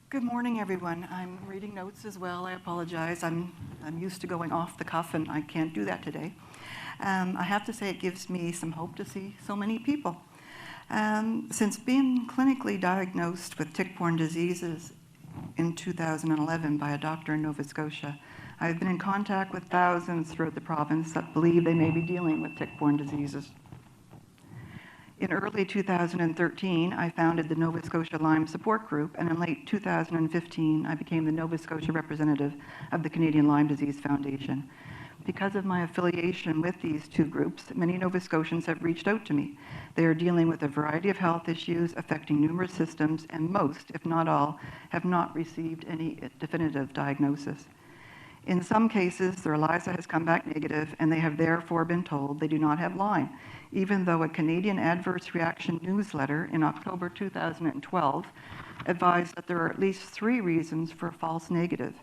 Good morning, everyone. I'm reading notes as well. I apologize. I'm used to going off the cuff, and I can't do that today. I have to say it gives me some hope to see so many people. Since being clinically diagnosed with tick-borne diseases in 2011 by a doctor in Nova Scotia, I've been in contact with thousands throughout the province that believe they may be dealing with tick-borne diseases. In early 2013, I founded the Nova Scotia Lyme Support Group, and in late 2015, I became the Nova Scotia representative of the Canadian Lyme Disease Foundation. Because of my affiliation with these two groups, many Nova Scotians have reached out to me. They are dealing with a variety of health issues affecting numerous systems, and most, if not all, have not received any definitive diagnosis. In some cases, their ELISA has come back negative, and they have therefore been told they do not have Lyme, even though a Canadian Adverse Reaction newsletter in October 2012 advised that there are at least 3 reasons for a false negative.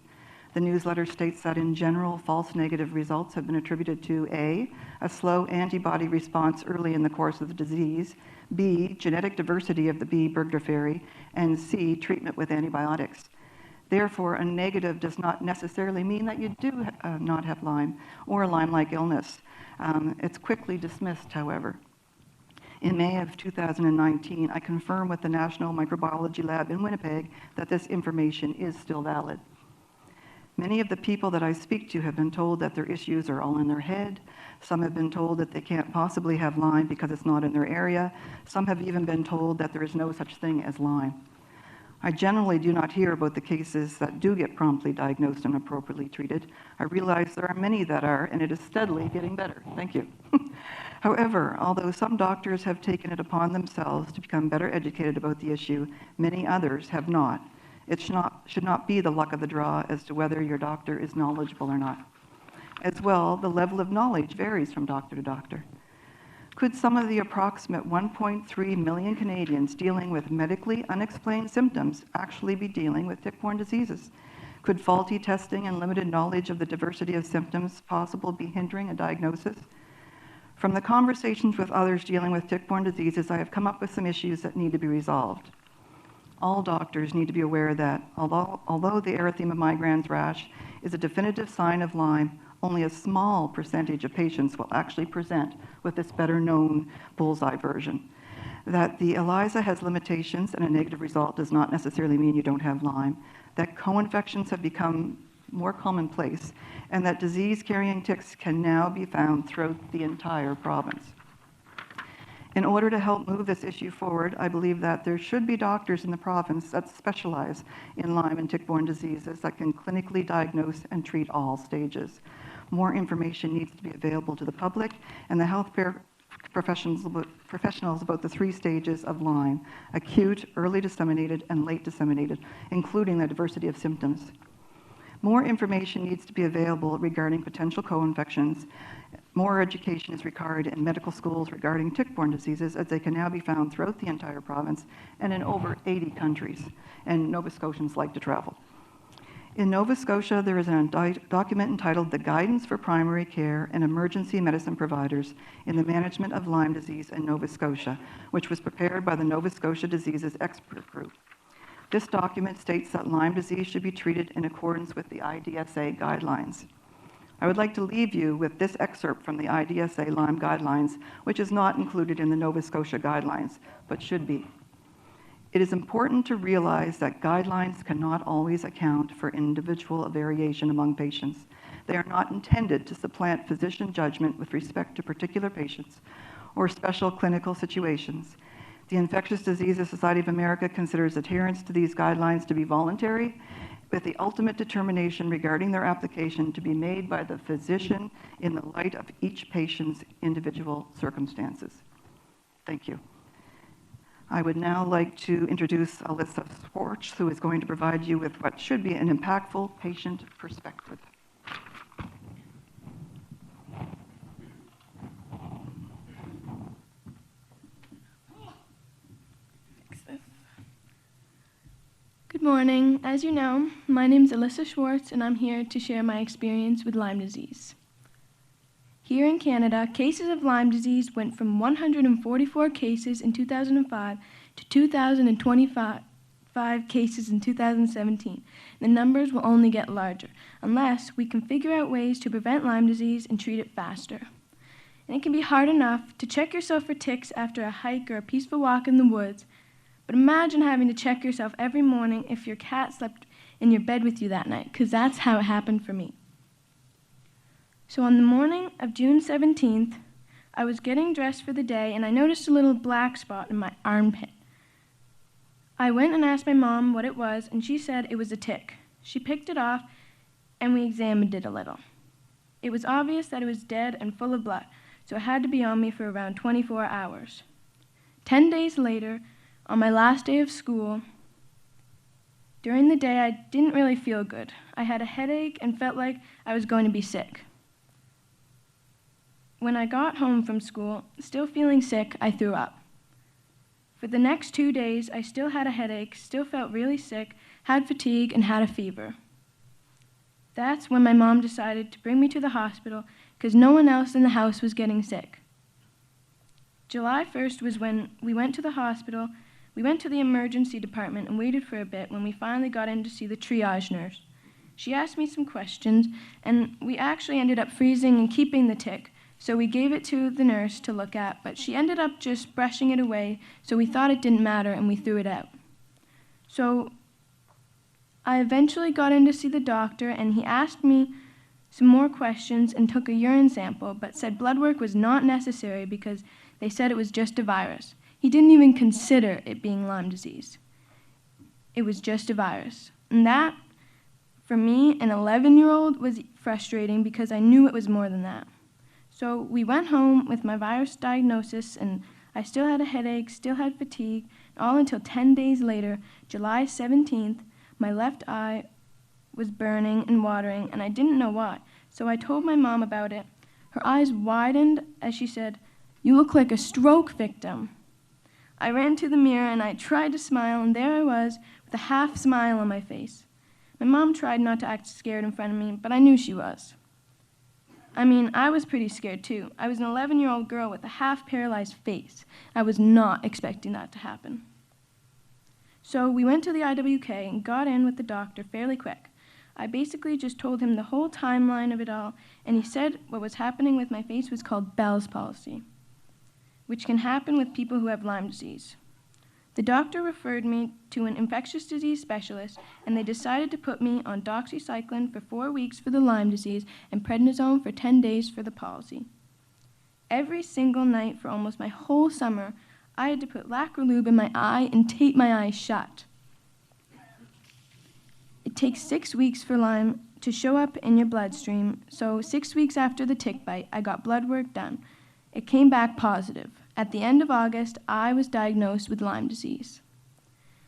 The newsletter states that in general, false negative results have been attributed to A, a slow antibody response early in the course of the disease, B, genetic diversity of the B. burgdorferi, and C, treatment with antibiotics. Therefore, a negative does not necessarily mean that you do not have Lyme or a Lyme-like illness. It's quickly dismissed, however. In May of 2019, I confirmed with the National Microbiology Lab in Winnipeg that this information is still valid. Many of the people that I speak to have been told that their issues are all in their head. Some have been told that they can't possibly have Lyme because it's not in their area. Some have even been told that there is no such thing as Lyme. I generally do not hear about the cases that do get promptly diagnosed and appropriately treated. I realize there are many that are, and it is steadily getting better. Thank you. However, although some doctors have taken it upon themselves to become better educated about the issue, many others have not. It should not be the luck of the draw as to whether your doctor is knowledgeable or not. As well, the level of knowledge varies from doctor to doctor. Could some of the approximate 1.3 million Canadians dealing with medically unexplained symptoms actually be dealing with tick-borne diseases? Could faulty testing and limited knowledge of the diversity of symptoms possible be hindering a diagnosis? From the conversations with others dealing with tick-borne diseases, I have come up with some issues that need to be resolved. All doctors need to be aware that although the erythema migrans rash is a definitive sign of Lyme, only a small percentage of patients will actually present with this better-known bullseye version. That the ELISA has limitations and a negative result does not necessarily mean you don't have Lyme. That co-infections have become more commonplace, and that disease-carrying ticks can now be found throughout the entire province. In order to help move this issue forward, I believe that there should be doctors in the province that specialize in Lyme and tick-borne diseases that can clinically diagnose and treat all stages. More information needs to be available to the public and the healthcare professionals about the 3 stages of Lyme: acute, early disseminated, and late disseminated, including the diversity of symptoms. More information needs to be available regarding potential co-infections. More education is required in medical schools regarding tick-borne diseases, as they can now be found throughout the entire province and in over 80 countries, and Nova Scotians like to travel. In Nova Scotia, there is a document entitled The Guidance for Primary Care and Emergency Medicine Providers in the Management of Lyme Disease in Nova Scotia, which was prepared by the Nova Scotia Diseases Expert Group. This document states that Lyme disease should be treated in accordance with the IDSA guidelines. I would like to leave you with this excerpt from the IDSA Lyme guidelines, which is not included in the Nova Scotia guidelines, but should be. It is important to realize that guidelines cannot always account for individual variation among patients. They are not intended to supplant physician judgment with respect to particular patients or special clinical situations. The Infectious Diseases Society of America considers adherence to these guidelines to be voluntary, with the ultimate determination regarding their application to be made by the physician in the light of each patient's individual circumstances. Thank you. I would now like to introduce Alyssia Schwartz, who is going to provide you with what should be an impactful patient perspective. Good morning. As you know, my name is Alyssia Schwartz, and I'm here to share my experience with Lyme disease. Here in Canada, cases of Lyme disease went from 144 cases in 2005 to 2,025 5 cases in 2017. The numbers will only get larger unless we can figure out ways to prevent Lyme disease and treat it faster. And it can be hard enough to check yourself for ticks after a hike or a peaceful walk in the woods, but imagine having to check yourself every morning if your cat slept in your bed with you that night, because that's how it happened for me. So on the morning of June 17th, I was getting dressed for the day and I noticed a little black spot in my armpit. I went and asked my mom what it was, and she said it was a tick. She picked it off and we examined it a little. It was obvious that it was dead and full of blood, so it had to be on me for around 24 hours. 10 days later, on my last day of school, during the day I didn't really feel good. I had a headache and felt like I was going to be sick. When I got home from school, still feeling sick, I threw up. For the next 2 days, I still had a headache, still felt really sick, had fatigue, and had a fever. That's when my mom decided to bring me to the hospital because no one else in the house was getting sick. July 1st was when we went to the hospital. We went to the emergency department and waited for a bit when we finally got in to see the triage nurse. She asked me some questions, and we actually ended up freezing and keeping the tick, so we gave it to the nurse to look at, but she ended up just brushing it away, so we thought it didn't matter and we threw it out. So I eventually got in to see the doctor, and he asked me some more questions and took a urine sample, but said blood work was not necessary because they said it was just a virus. He didn't even consider it being Lyme disease. It was just a virus. And that, for me, an 11-year-old, was frustrating because I knew it was more than that. So we went home with my virus diagnosis, and I still had a headache, still had fatigue, all until 10 days later, July 17th, my left eye was burning and watering, and I didn't know why. So I told my mom about it. Her eyes widened as she said, "You look like a stroke victim." I ran to the mirror and I tried to smile, and there I was with a half smile on my face. My mom tried not to act scared in front of me, but I knew she was. I mean, I was pretty scared too. I was an 11-year-old girl with a half-paralyzed face. I was not expecting that to happen. So we went to the IWK and got in with the doctor fairly quick. I basically just told him the whole timeline of it all, and he said what was happening with my face was called Bell's palsy, which can happen with people who have Lyme disease. The doctor referred me to an infectious disease specialist, and they decided to put me on doxycycline for 4 weeks for the Lyme disease and prednisone for 10 days for the palsy. Every single night for almost my whole summer, I had to put lacrolube in my eye and tape my eyes shut. It takes 6 weeks for Lyme to show up in your bloodstream, so 6 weeks after the tick bite, I got blood work done. It came back positive. At the end of August, I was diagnosed with Lyme disease.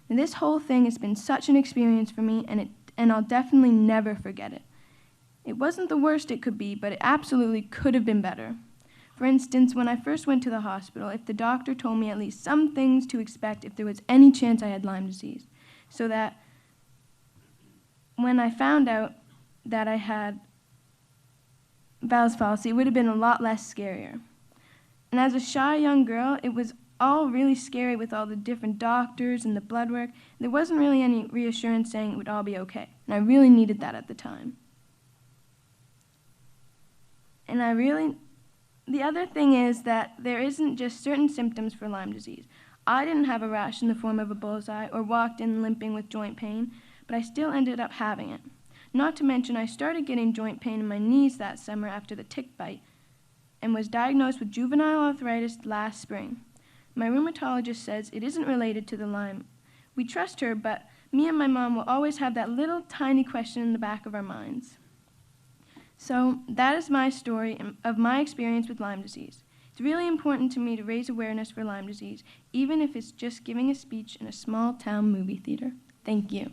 And this whole thing has been such an experience for me, and I'll definitely never forget it. It wasn't the worst it could be, but it absolutely could have been better. For instance, when I first went to the hospital, if the doctor told me at least some things to expect if there was any chance I had Lyme disease, so that when I found out that I had Bell's palsy, it would have been a lot less scarier. And as a shy young girl, it was all really scary with all the different doctors and the blood work. There wasn't really any reassurance saying it would all be okay, and I really needed that at the time. And the other thing is that there isn't just certain symptoms for Lyme disease. I didn't have a rash in the form of a bullseye or walked in limping with joint pain, but I still ended up having it. Not to mention, I started getting joint pain in my knees that summer after the tick bite and was diagnosed with juvenile arthritis last spring. My rheumatologist says it isn't related to the Lyme. We trust her, but me and my mom will always have that little tiny question in the back of our minds. So that is my story of my experience with Lyme disease. It's really important to me to raise awareness for Lyme disease, even if it's just giving a speech in a small town movie theater. Thank you.